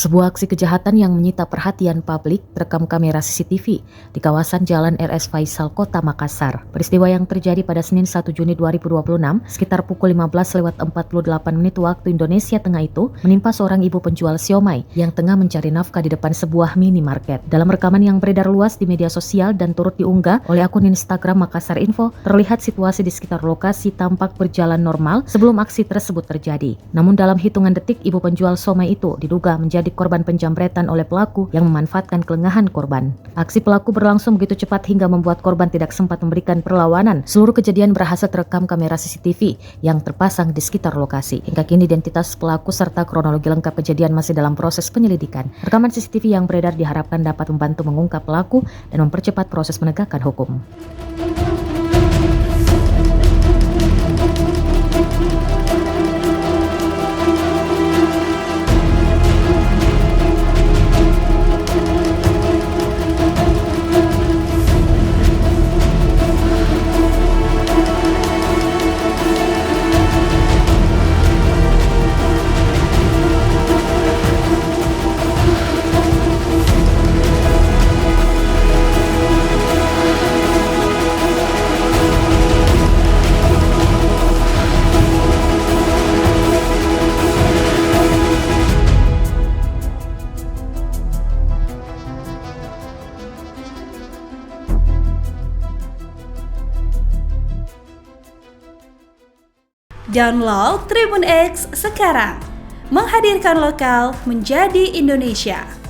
Sebuah aksi kejahatan yang menyita perhatian publik terekam kamera CCTV di kawasan Jalan RS Faisal, Kota Makassar. Peristiwa yang terjadi pada Senin 1 Juni 2026 sekitar pukul 15.48 waktu Indonesia Tengah itu menimpa seorang ibu penjual siomay yang tengah mencari nafkah di depan sebuah minimarket. Dalam rekaman yang beredar luas di media sosial dan turut diunggah oleh akun Instagram Makassar Info, terlihat situasi di sekitar lokasi tampak berjalan normal sebelum aksi tersebut terjadi. Namun dalam hitungan detik, ibu penjual siomay itu diduga menjadi korban penjamretan oleh pelaku yang memanfaatkan kelengahan korban. Aksi pelaku berlangsung begitu cepat hingga membuat korban tidak sempat memberikan perlawanan. Seluruh kejadian berhasil terekam kamera CCTV yang terpasang di sekitar lokasi. Hingga kini identitas pelaku serta kronologi lengkap kejadian masih dalam proses penyelidikan. Rekaman CCTV yang beredar diharapkan dapat membantu mengungkap pelaku dan mempercepat proses penegakan hukum. Download Tribun X sekarang, menghadirkan lokal menjadi Indonesia.